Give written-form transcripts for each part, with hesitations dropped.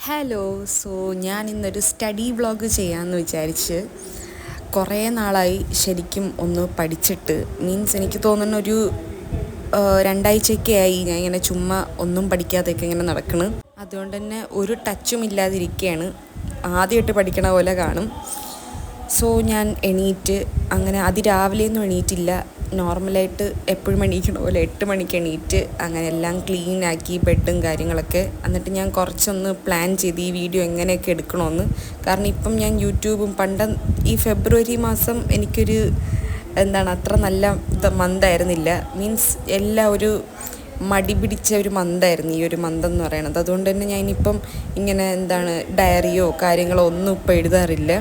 Hello. ഞാൻ ഇന്നൊരു study vlog ചെയ്യാമെന്ന് വിചാരിച്ച് കുറേ നാളായി ശരിക്കും ഒന്ന് പഠിച്ചിട്ട്. എനിക്ക് തോന്നുന്ന ഒരു രണ്ടാഴ്ചയൊക്കെ ആയി ഞാൻ ഇങ്ങനെ ചുമ്മാ ഒന്നും പഠിക്കാതെയൊക്കെ ഇങ്ങനെ നടക്കണ്. അതുകൊണ്ട് തന്നെ ഒരു ടച്ചും ഇല്ലാതിരിക്കുകയാണ്. ആദ്യമായിട്ട് പഠിക്കണ പോലെ കാണും. ഞാൻ എണീറ്റ് അങ്ങനെ അതിരാവിലെയൊന്നും എണീറ്റില്ല. നോർമലായിട്ട് എപ്പോഴും എണീക്കണ പോലെ 8 മണിക്ക് എണീറ്റ് അങ്ങനെ എല്ലാം ക്ലീനാക്കി ബെഡും കാര്യങ്ങളൊക്കെ. എന്നിട്ട് ഞാൻ കുറച്ചൊന്ന് പ്ലാൻ ചെയ്ത് ഈ വീഡിയോ എങ്ങനെയൊക്കെ എടുക്കണമെന്ന്. കാരണം ഇപ്പം ഞാൻ യൂട്യൂബും ഈ ഫെബ്രുവരി മാസം എനിക്കൊരു അത്ര നല്ല മന്തായിരുന്നില്ല. എല്ലാം ഒരു മടി പിടിച്ച ഒരു മന്തായിരുന്നു ഈ ഒരു മന്തെന്ന് പറയണത്. അതുകൊണ്ട് തന്നെ ഞാനിപ്പം ഇങ്ങനെ ഡയറിയോ കാര്യങ്ങളോ ഒന്നും ഇപ്പം എഴുതാറില്ല.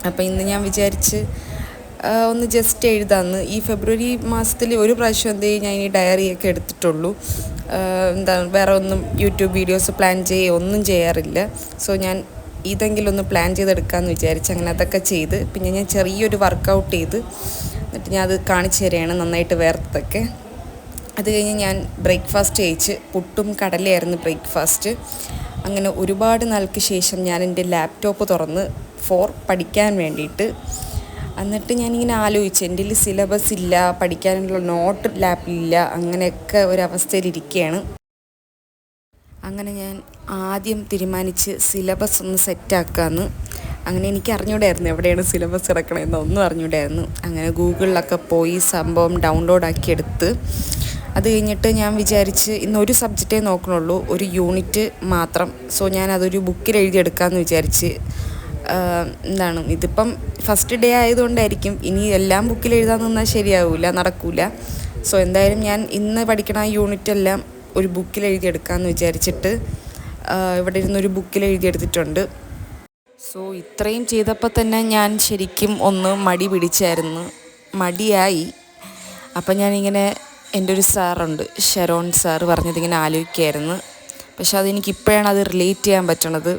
അപ്പോൾ ഇന്ന് ഞാൻ വിചാരിച്ച് ഒന്ന് ജസ്റ്റ് എഴുതാമെന്ന്. ഈ ഫെബ്രുവരി മാസത്തിൽ ഒരു പ്രാവശ്യം ഞാൻ ഈ ഡയറിയൊക്കെ എടുത്തിട്ടുള്ളൂ. വേറെ ഒന്നും യൂട്യൂബ് വീഡിയോസ് പ്ലാൻ ഒന്നും ചെയ്യാറില്ല. ഞാൻ ഇതെങ്കിലും ഒന്ന് പ്ലാൻ ചെയ്തെടുക്കാമെന്ന് വിചാരിച്ച് അങ്ങനെ അതൊക്കെ ചെയ്ത് പിന്നെ ഞാൻ ചെറിയൊരു വർക്കൗട്ട് ചെയ്ത് എന്നിട്ട് ഞാൻ അത് കാണിച്ചു തരികയാണ് നന്നായിട്ട് വേർത്തതൊക്കെ. അത് കഴിഞ്ഞ് ഞാൻ ബ്രേക്ക്ഫാസ്റ്റ് കഴിച്ച് പുട്ടും കടലയായിരുന്നു ബ്രേക്ക്ഫാസ്റ്റ്. അങ്ങനെ ഒരുപാട് നാൾക്ക് ശേഷം ഞാൻ എൻ്റെ ലാപ്ടോപ്പ് തുറന്ന് പഠിക്കാൻ വേണ്ടിയിട്ട്. എന്നിട്ട് ഞാനിങ്ങനെ ആലോചിച്ചു, എൻ്റെ കയ്യിൽ സിലബസ് ഇല്ല, പഠിക്കാനുള്ള നോട്ട് ലാപ്പിലില്ല, അങ്ങനെയൊക്കെ ഒരവസ്ഥയിലിരിക്കുകയാണ്. അങ്ങനെ ഞാൻ ആദ്യം തീരുമാനിച്ച് സിലബസ് ഒന്ന് സെറ്റാക്കാമെന്ന്. അങ്ങനെ എനിക്ക് അറിഞ്ഞൂടായിരുന്നു എവിടെയാണ് സിലബസ് കിടക്കണമെന്ന്, ഒന്നും അറിഞ്ഞൂടായിരുന്നു. അങ്ങനെ ഗൂഗിളിലൊക്കെ പോയി സംഭവം ഡൗൺലോഡാക്കിയെടുത്ത് അത് കഴിഞ്ഞിട്ട് ഞാൻ വിചാരിച്ച് ഇന്നൊരു സബ്ജക്റ്റേ നോക്കണുള്ളൂ, ഒരു യൂണിറ്റ് മാത്രം. ഞാൻ അതൊരു ബുക്കിൽ എഴുതിയെടുക്കാമെന്ന് വിചാരിച്ച്. ഇതിപ്പം ഫസ്റ്റ് ഡേ ആയതുകൊണ്ടായിരിക്കും. ഇനി എല്ലാം ബുക്കിൽ എഴുതാൻ നിന്നാൽ ശരിയാവില്ല, നടക്കില്ല. എന്തായാലും ഞാൻ ഇന്ന് പഠിക്കണ യൂണിറ്റ് എല്ലാം ഒരു ബുക്കിൽ എഴുതിയെടുക്കാമെന്ന് വിചാരിച്ചിട്ട് ഇവിടെ ഇരുന്നൊരു ബുക്കിൽ എഴുതിയെടുത്തിട്ടുണ്ട്. ഇത്രയും ചെയ്തപ്പോൾ തന്നെ ഞാൻ ശരിക്കും ഒന്ന് മടി പിടിച്ചായിരുന്നു, മടിയായി. അപ്പം ഞാനിങ്ങനെ എൻ്റെ ഒരു സാറുണ്ട്, ഷെറോൺ സാറ് പറഞ്ഞതിങ്ങനെ ആലോചിക്കുകയായിരുന്നു. പക്ഷെ അതെനിക്കിപ്പോഴാണ് അത് റിലേറ്റ് ചെയ്യാൻ പറ്റണത്.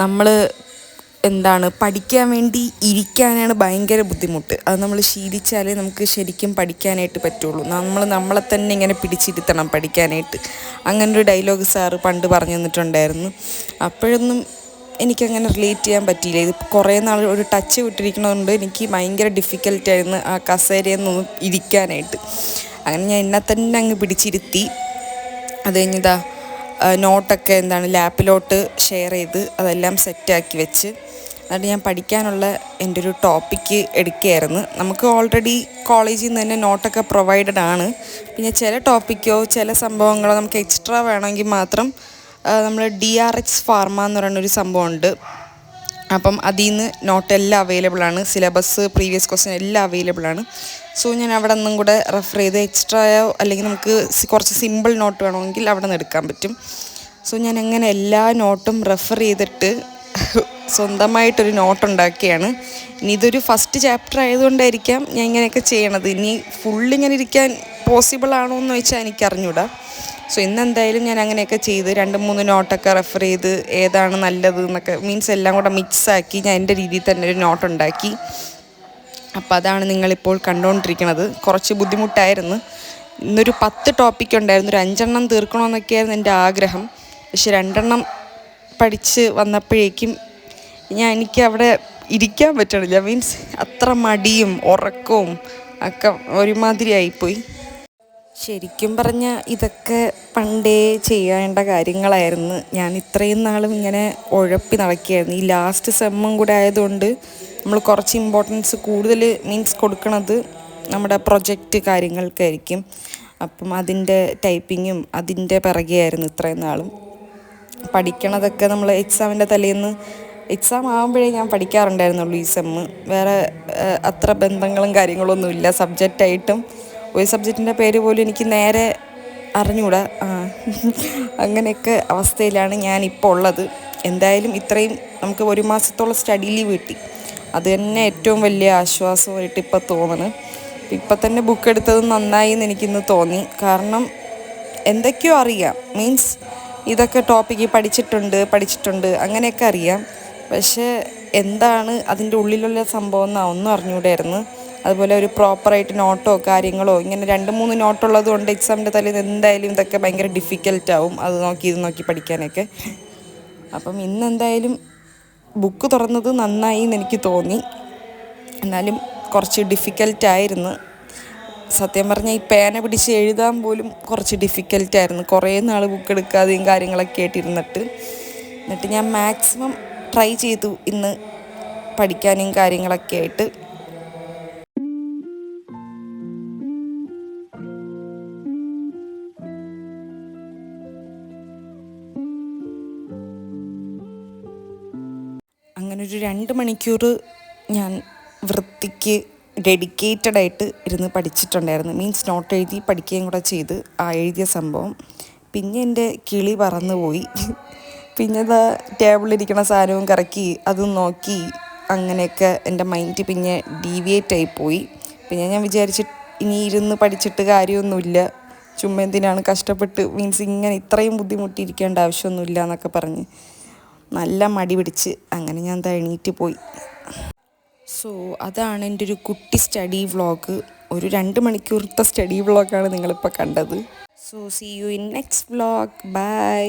നമ്മൾ പഠിക്കാൻ വേണ്ടി ഇരിക്കാനാണ് ഭയങ്കര ബുദ്ധിമുട്ട്. അത് നമ്മൾ ശീലിച്ചാലേ നമുക്ക് ശരിക്കും പഠിക്കാനായിട്ട് പറ്റുള്ളൂ. നമ്മളെ തന്നെ ഇങ്ങനെ പിടിച്ചിരുത്തണം പഠിക്കാനായിട്ട്. അങ്ങനൊരു ഡയലോഗ് സാറ് പണ്ട് പറഞ്ഞു തന്നിട്ടുണ്ടായിരുന്നു. അപ്പോഴൊന്നും എനിക്കങ്ങനെ റിലേറ്റ് ചെയ്യാൻ പറ്റിയില്ല. ഇത് കുറേ നാൾ ഒരു ടച്ച് വിട്ടിരിക്കണതുകൊണ്ട് എനിക്ക് ഭയങ്കര ഡിഫിക്കൽട്ടായിരുന്നു ആ കസേരയിൽ നിന്ന് ഇരിക്കാനായിട്ട്. അങ്ങനെ ഞാൻ എന്നെ തന്നെ അങ്ങ് പിടിച്ചിരുത്തി. അത് കഴിഞ്ഞതാ നോട്ടൊക്കെ ലാപ്പിലോട്ട് ഷെയർ ചെയ്ത് അതെല്ലാം സെറ്റാക്കി വെച്ച് എന്നിട്ട് ഞാൻ പഠിക്കാനുള്ള എൻ്റെ ഒരു ടോപ്പിക്ക് എടുക്കുകയായിരുന്നു. നമുക്ക് ഓൾറെഡി കോളേജിൽ നിന്ന് തന്നെ നോട്ടൊക്കെ പ്രൊവൈഡഡ് ആണ്. പിന്നെ ചില ടോപ്പിക്കോ ചില സംഭവങ്ങളോ നമുക്ക് എക്സ്ട്രാ വേണമെങ്കിൽ മാത്രം നമ്മൾ DRX ഫാർമ എന്ന് പറയുന്നൊരു സംഭവമുണ്ട്. അപ്പം അതിൽ നിന്ന് നോട്ടെല്ലാം അവൈലബിളാണ്, സിലബസ് പ്രീവിയസ് ക്വസ്റ്റ്യൻ എല്ലാം അവൈലബിളാണ്. ഞാൻ അവിടെ നിന്നും കൂടെ റെഫർ ചെയ്ത് എക്സ്ട്രായോ അല്ലെങ്കിൽ നമുക്ക് കുറച്ച് സിമ്പിൾ നോട്ട് വേണമെങ്കിൽ അവിടെ നിന്ന് എടുക്കാൻ പറ്റും. ഞാൻ അങ്ങനെ എല്ലാ നോട്ടും റെഫർ ചെയ്തിട്ട് സ്വന്തമായിട്ടൊരു നോട്ടുണ്ടാക്കിയാണ്. ഇനി ഇതൊരു ഫസ്റ്റ് ചാപ്റ്റർ ആയതുകൊണ്ടായിരിക്കാം ഞാൻ ഇങ്ങനെയൊക്കെ ചെയ്യണത്. ഇനി ഫുള്ളിങ്ങനെ ഇരിക്കാൻ പോസിബിൾ ആണോ എന്ന് ചോദിച്ചാൽ എനിക്കറിഞ്ഞൂടാ. ഇന്നെന്തായാലും ഞാൻ അങ്ങനെയൊക്കെ ചെയ്ത് 2-3 നോട്ടൊക്കെ റെഫർ ചെയ്ത് ഏതാണ് നല്ലത് എന്നൊക്കെ എല്ലാം കൂടെ മിക്സാക്കി ഞാൻ എൻ്റെ രീതിയിൽ തന്നെ ഒരു നോട്ടുണ്ടാക്കി. അപ്പോൾ അതാണ് നിങ്ങളിപ്പോൾ കണ്ടുകൊണ്ടിരിക്കുന്നത്. കുറച്ച് ബുദ്ധിമുട്ടായിരുന്നു. ഇന്നൊരു 10 ടോപ്പിക് ഉണ്ടായിരുന്നു, ഒരു 5 തീർക്കണമെന്നൊക്കെയായിരുന്നു എൻ്റെ ആഗ്രഹം. പക്ഷെ 2 പഠിച്ച് വന്നപ്പോഴേക്കും എനിക്ക് അവിടെ ഇരിക്കാൻ പറ്റണില്ല. അത്ര മടിയും ഉറക്കവും ഒക്കെ ഒരുമാതിരി ആയിപ്പോയി. ശരിക്കും പറഞ്ഞാൽ ഇതൊക്കെ പണ്ടേ ചെയ്യേണ്ട കാര്യങ്ങളായിരുന്നു. ഞാൻ ഇത്രയും നാളും ഇങ്ങനെ ഉഴപ്പി നടക്കുകയായിരുന്നു. ഈ ലാസ്റ്റ് സെമ്മും കൂടെ ആയതുകൊണ്ട് നമ്മൾ കുറച്ച് ഇമ്പോർട്ടൻസ് കൂടുതൽ കൊടുക്കണത് നമ്മുടെ പ്രൊജക്റ്റ് കാര്യങ്ങൾക്കായിരിക്കും. അപ്പം അതിൻ്റെ ടൈപ്പിങ്ങും അതിൻ്റെ പിറകെയായിരുന്നു ഇത്രയും നാളും. പഠിക്കണതൊക്കെ നമ്മൾ എക്സാമിൻ്റെ തലേന്ന് എക്സാം ആകുമ്പോഴേ ഞാൻ പഠിക്കാറുണ്ടായിരുന്നുള്ളൂ ഈ സെമ്മ്. വേറെ അത്ര ബന്ധങ്ങളും കാര്യങ്ങളൊന്നുമില്ല സബ്ജക്റ്റായിട്ടും. ഒരു സബ്ജക്റ്റിൻ്റെ പേര് പോലും എനിക്ക് നേരെ അറിഞ്ഞുകൂടാ. അങ്ങനെയൊക്കെ അവസ്ഥയിലാണ് ഞാനിപ്പോൾ ഉള്ളത്. എന്തായാലും ഇത്രയും നമുക്ക് 1 മാസത്തോളം സ്റ്റഡി ലീവ് കിട്ടി. അത് തന്നെ ഏറ്റവും വലിയ ആശ്വാസമായിട്ട് ഇപ്പോൾ തോന്നുന്നു. ഇപ്പം തന്നെ ബുക്ക് എടുത്തത് നന്നായി എന്ന് എനിക്കിന്ന് തോന്നി. കാരണം എന്തൊക്കെയോ അറിയാം, ഇതൊക്കെ ടോപ്പിക്ക് പഠിച്ചിട്ടുണ്ട് അങ്ങനെയൊക്കെ അറിയാം. പക്ഷേ എന്താണ് അതിൻ്റെ ഉള്ളിലുള്ള സംഭവം എന്നാ ഒന്നും അറിഞ്ഞുകൂടായിരുന്നു. അതുപോലെ ഒരു പ്രോപ്പറായിട്ട് നോട്ടോ കാര്യങ്ങളോ ഇങ്ങനെ 2-3 നോട്ടുള്ളത് കൊണ്ട് എക്സാമിൻ്റെ തലേന്ന് എന്തായാലും ഇതൊക്കെ ഭയങ്കര ഡിഫിക്കൽട്ടാവും. ഇത് നോക്കി പഠിക്കാനൊക്കെ. അപ്പം ഇന്നെന്തായാലും ബുക്ക് തുറന്നത് നന്നായി എന്ന് എനിക്ക് തോന്നി. എന്നാലും കുറച്ച് ഡിഫിക്കൽട്ടായിരുന്നു. സത്യം പറഞ്ഞാൽ ഈ പേന പിടിച്ച് എഴുതാൻ പോലും കുറച്ച് ഡിഫിക്കൽട്ടായിരുന്നു. കുറേ നാൾ ബുക്ക് എടുക്കാതെയും കാര്യങ്ങളൊക്കെ ആയിട്ടിരുന്നിട്ട്. എന്നിട്ട് ഞാൻ മാക്സിമം ട്രൈ ചെയ്തു ഇന്ന് പഠിക്കാനും കാര്യങ്ങളൊക്കെ ആയിട്ട്. അങ്ങനെ ഒരു 2 മണിക്കൂർ ഞാൻ വൃത്തിക്ക് ഡെഡിക്കേറ്റഡായിട്ട് ഇരുന്ന് പഠിച്ചിട്ടുണ്ടായിരുന്നു. മീൻസ് നോട്ട് എഴുതി പഠിക്കുകയും കൂടെ ചെയ്ത് ആ എഴുതിയ സംഭവം. പിന്നെ എൻ്റെ കിളി പറന്നു പോയി. പിന്നെ ടേബിളിലിരിക്കണ സാധനവും കറക്കി അതും നോക്കി അങ്ങനെയൊക്കെ എൻ്റെ മൈൻഡ് പിന്നെ ഡീവിയേറ്റ് ആയിപ്പോയി. പിന്നെ ഞാൻ വിചാരിച്ച് ഇനി ഇരുന്ന് പഠിച്ചിട്ട് കാര്യമൊന്നുമില്ല, ചുമ്മാ എന്തിനാണ് കഷ്ടപ്പെട്ട് മീൻസ് ഇങ്ങനെ ഇത്രയും ബുദ്ധിമുട്ടിയിരിക്കേണ്ട ആവശ്യമൊന്നുമില്ല എന്നൊക്കെ പറഞ്ഞ് നല്ല മടി പിടിച്ച് അങ്ങനെ ഞാൻ എണീറ്റ് പോയി. സോ അതാണ് എൻ്റെ ഒരു കുട്ടി സ്റ്റഡി വ്ളോഗ്. ഒരു 2 മണിക്കൂറത്തെ സ്റ്റഡി വ്ളോഗാണ് നിങ്ങളിപ്പോൾ കണ്ടത്. So see you in next vlog. By.